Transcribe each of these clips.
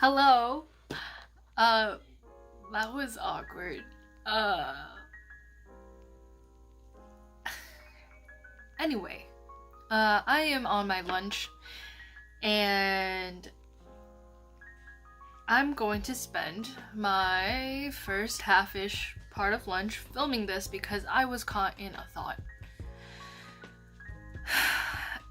Hello. Uh, that was awkward. Anyway, I am on my lunch and I'm going to spend my first half-ish part of lunch filming this because I was caught in a thought.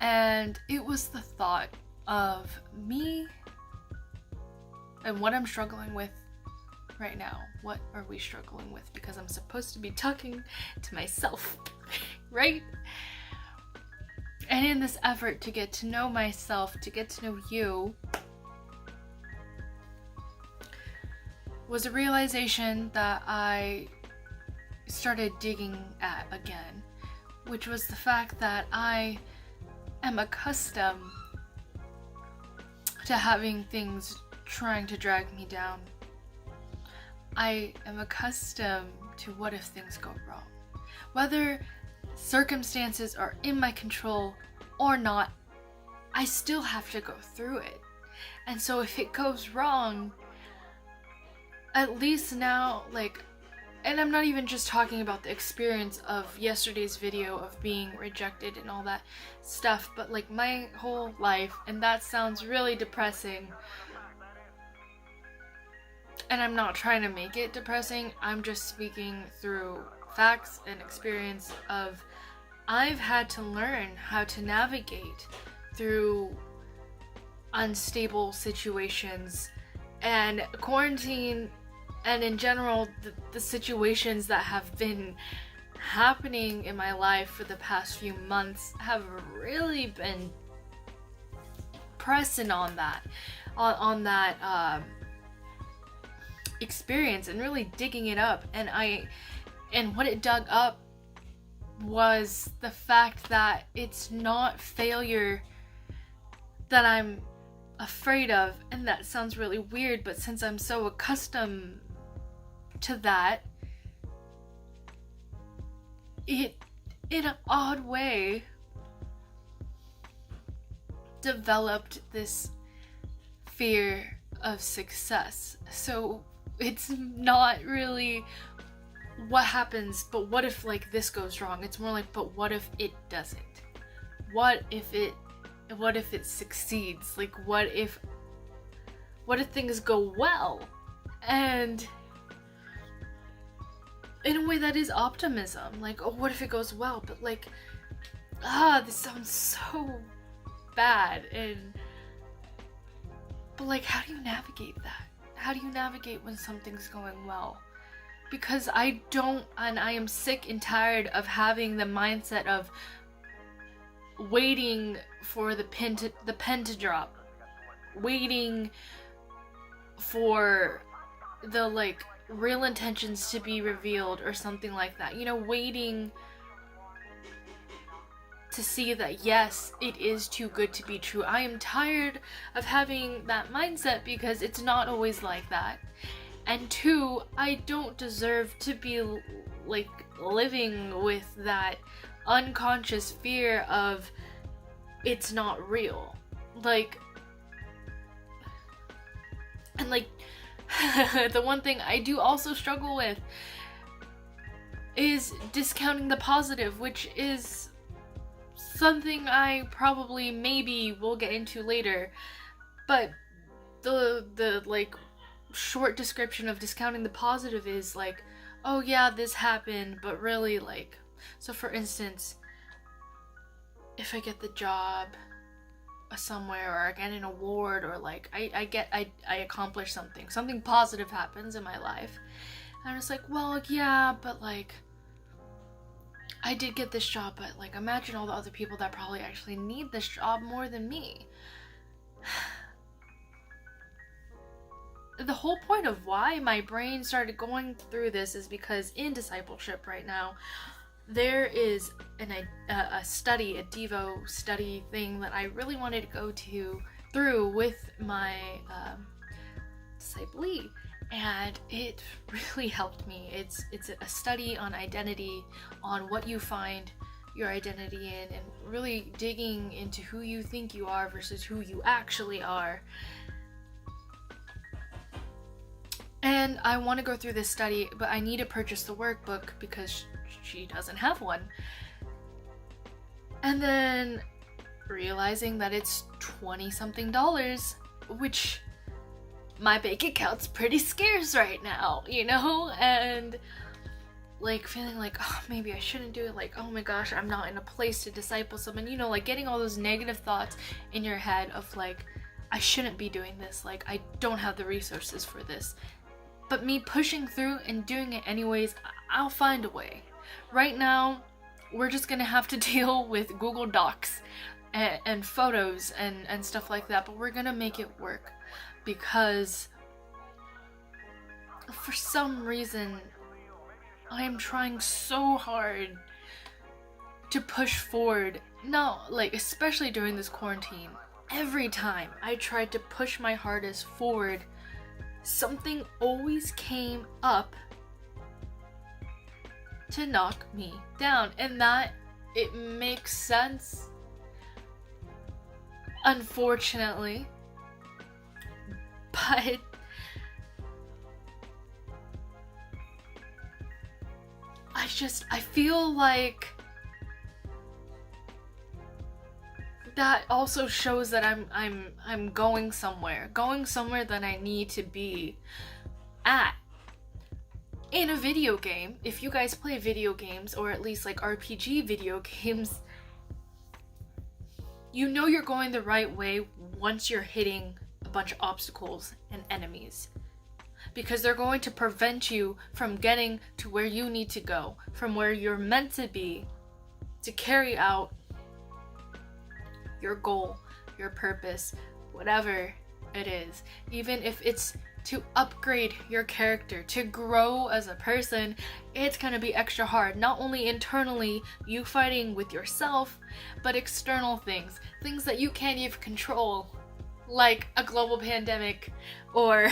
And it was the thought of me and what I'm struggling with right now. What are we struggling with? Because I'm supposed to be talking to myself, right? And in this effort to get to know myself, to get to know you, was a realization that I started digging at again, which was the fact that I am accustomed to having things trying to drag me down. I am accustomed to what if things go wrong. Whether circumstances are in my control or not, I still have to go through it. And so if it goes wrong, at least now, and I'm not even just talking about the experience of yesterday's video of being rejected and all that stuff, but my whole life, and that sounds really depressing. And I'm not trying to make it depressing, I'm just speaking through facts and experience of I've had to learn how to navigate through unstable situations and quarantine, and in general the situations that have been happening in my life for the past few months have really been pressing on that experience and really digging it up, and what it dug up was the fact that it's not failure that I'm afraid of, and that sounds really weird, but since I'm so accustomed to that, it in an odd way developed this fear of success. So it's not really what happens, but what if this goes wrong? It's more but what if it doesn't? What if it succeeds? What if things go well? And in a way that is optimism. Oh, what if it goes well? But this sounds so bad, but how do you navigate that? How do you navigate when something's going well? Because I am sick and tired of having the mindset of waiting for the pen to drop, waiting for the real intentions to be revealed or something like that. Waiting to see that yes, it is too good to be true. I am tired of having that mindset because it's not always like that. And two, I don't deserve to be living with that unconscious fear of it's not real. And the one thing I do also struggle with is discounting the positive, which is something I probably maybe will get into later. But the short description of discounting the positive is oh yeah, this happened, but really so for instance, if I get the job somewhere, or I get an award, or I accomplish something positive happens in my life, and I'm just well, yeah, but I did get this job, but imagine all the other people that probably actually need this job more than me. The whole point of why my brain started going through this is because in discipleship right now, there is a study, a Devo study thing that I really wanted to go through with my disciplee, and it really helped me. It's a study on identity, on what you find your identity in, and really digging into who you think you are versus who you actually are. And I want to go through this study, but I need to purchase the workbook because she doesn't have one. And then realizing that it's $20-something, which my bank account's pretty scarce right now, you know? And like feeling like, oh, maybe I shouldn't do it, like, oh my gosh, I'm not in a place to disciple someone, you know, like getting all those negative thoughts in your head of like, I shouldn't be doing this, like I don't have the resources for this. But me pushing through and doing it anyways, I'll find a way. Right now, we're just gonna have to deal with Google Docs and photos and stuff like that, but we're gonna make it work because for some reason I am trying so hard to push forward. No, like especially during this quarantine, every time I tried to push my hardest forward, something always came up to knock me down, and that it makes sense, unfortunately, but I feel like that also shows that I'm going somewhere that I need to be at. In a video game, if you guys play video games, or at least like RPG video games, you know you're going the right way once you're hitting a bunch of obstacles and enemies. Because they're going to prevent you from getting to where you need to go, from where you're meant to be, to carry out your goal, your purpose, whatever it is. Even if it's to upgrade your character, to grow as a person, it's gonna be extra hard. Not only internally, you fighting with yourself, but external things that you can't even control, like a global pandemic, or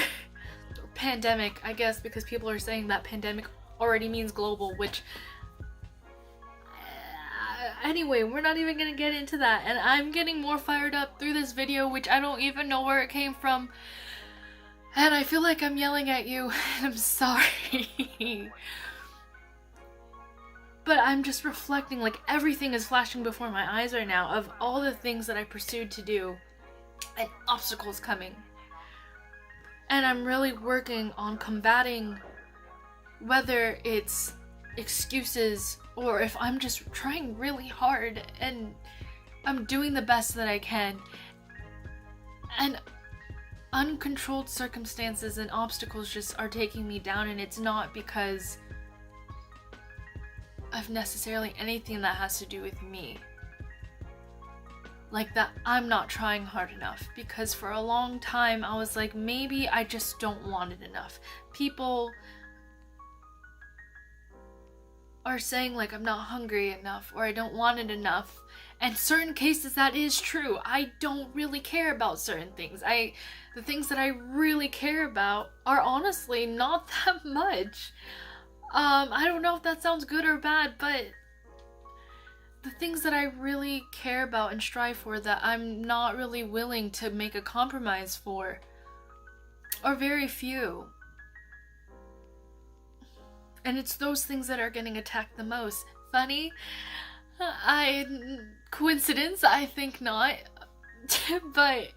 pandemic, I guess, because people are saying that pandemic already means global, which anyway, we're not even gonna get into that. And I'm getting more fired up through this video, which I don't even know where it came from. And I feel like I'm yelling at you, and I'm sorry. But I'm just reflecting, like everything is flashing before my eyes right now of all the things that I pursued to do and obstacles coming. And I'm really working on combating whether it's excuses or if I'm just trying really hard and I'm doing the best that I can. And uncontrolled circumstances and obstacles just are taking me down, and it's not because of necessarily anything that has to do with me. Like that I'm not trying hard enough, because for a long time I was like, maybe I just don't want it enough. People are saying like I'm not hungry enough or I don't want it enough. And certain cases that is true. I don't really care about certain things. The things that I really care about are honestly not that much. I don't know if that sounds good or bad, but the things that I really care about and strive for that I'm not really willing to make a compromise for are very few. And it's those things that are getting attacked the most. Funny? Coincidence? I think not. But,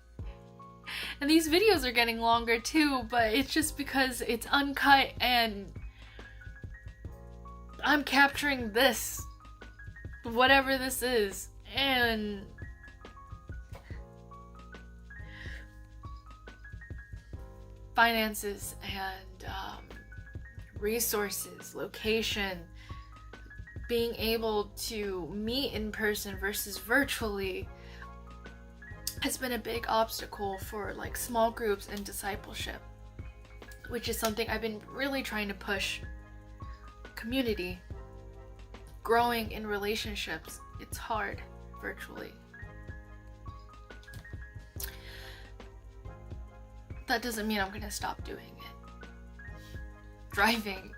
and these videos are getting longer too, but it's just because it's uncut and I'm capturing this, whatever this is, and finances and resources, location, being able to meet in person versus virtually has been a big obstacle for like small groups and discipleship, which is something I've been really trying to push. Community, growing in relationships, it's hard virtually. That doesn't mean I'm gonna stop doing it. Driving,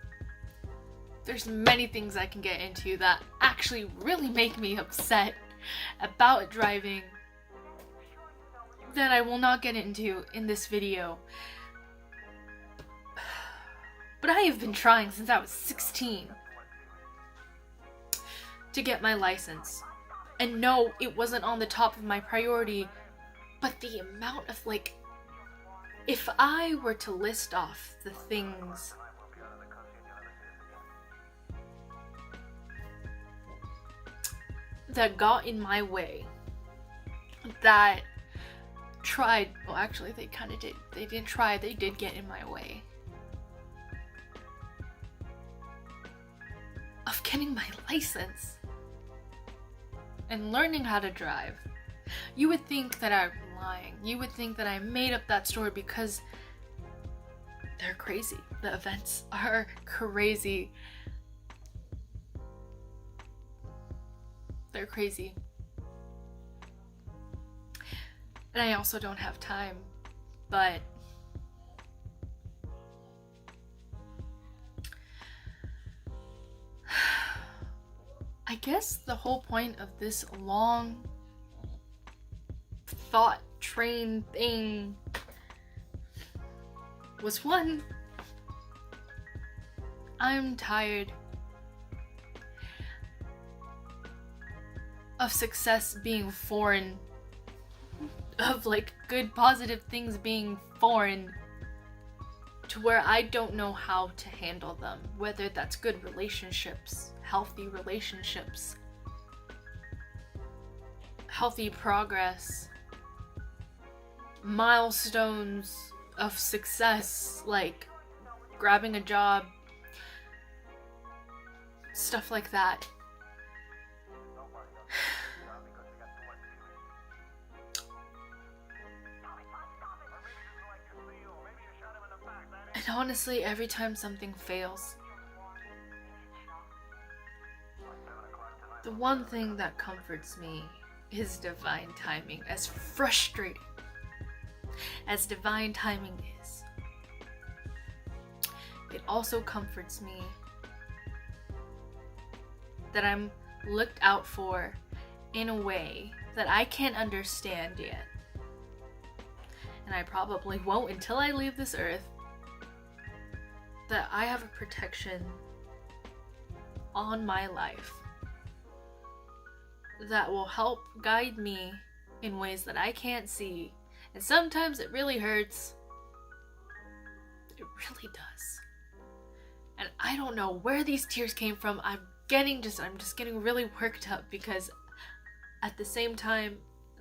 there's many things I can get into that actually really make me upset about driving that I will not get into in this video. But I have been trying since I was 16 to get my license. And no, it wasn't on the top of my priority, but the amount of, like, if I were to list off the things that got in my way, that tried, well, actually, they kind of did. They didn't try, they did get in my way of getting my license and learning how to drive. You would think that I'm lying. You would think that I made up that story because they're crazy. The events are crazy. They're crazy. And I also don't have time, but I guess the whole point of this long thought train thing was, one, I'm tired of success being foreign, of like good positive things being foreign, to where I don't know how to handle them, whether that's good relationships, healthy relationships, healthy progress, milestones of success, like grabbing a job, stuff like that. And honestly, every time something fails, the one thing that comforts me is divine timing. As frustrating as divine timing is, it also comforts me that I'm looked out for in a way that I can't understand yet. And I probably won't until I leave this earth. That I have a protection on my life that will help guide me in ways that I can't see. And sometimes it really hurts. It really does. And I don't know where these tears came from. I'm just getting really worked up, because at the same time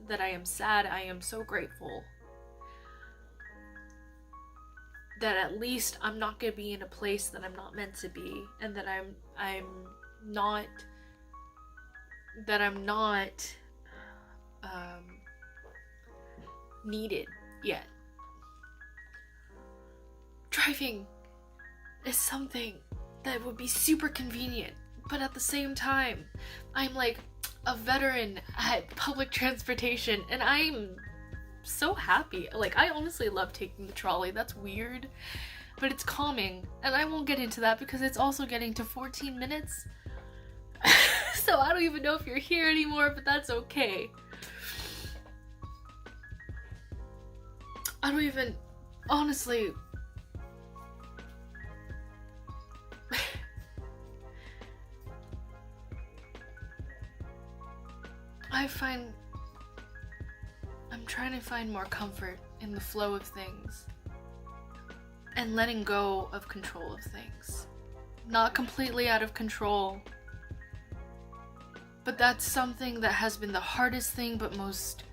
that I am sad, I am so grateful that at least I'm not gonna be in a place that I'm not meant to be, and that I'm not needed yet. Driving is something that would be super convenient, but at the same time, I'm like a veteran at public transportation, and I'm so happy. Like, I honestly love taking the trolley. That's weird, but it's calming, and I won't get into that because it's also getting to 14 minutes. So I don't even know if you're here anymore, but that's okay. I don't even, honestly, I'm trying to find more comfort in the flow of things and letting go of control of things. Not completely out of control, but that's something that has been the hardest thing but most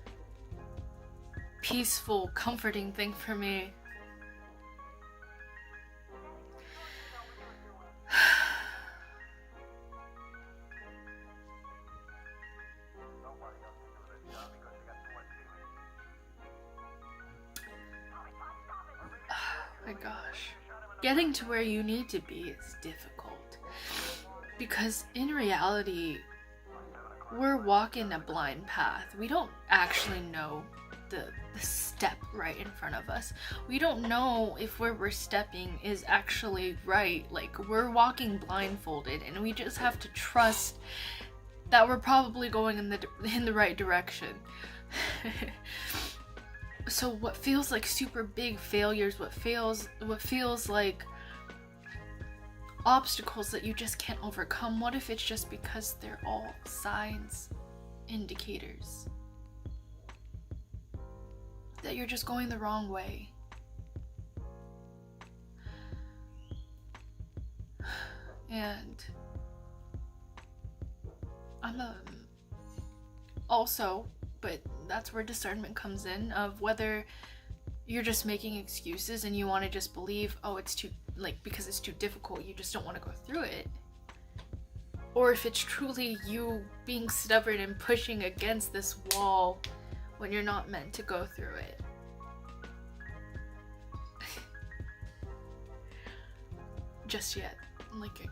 peaceful, comforting thing for me. My gosh. Getting to where you need to be is difficult, because in reality, we're walking a blind path. We don't actually know the step right in front of us. We don't know if where we're stepping is actually right. Like, we're walking blindfolded, and we just have to trust that we're probably going in the right direction. So what feels like super big failures, what feels like obstacles that you just can't overcome? What if it's just because they're all signs, indicators that you're just going the wrong way? And I'm also, but that's where discernment comes in, of whether you're just making excuses and you want to just believe, oh, it's too, like, because it's too difficult, you just don't want to go through it. Or if it's truly you being stubborn and pushing against this wall when you're not meant to go through it. Just yet. Like,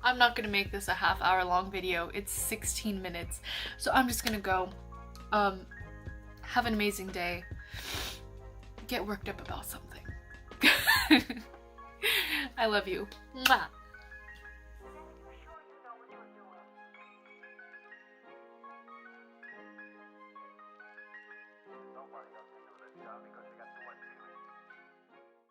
I'm not gonna make this a half-hour long video. It's 16 minutes. So I'm just gonna go. Have an amazing day. Get worked up about something. I love you. Mwah. Nobody else can do that job because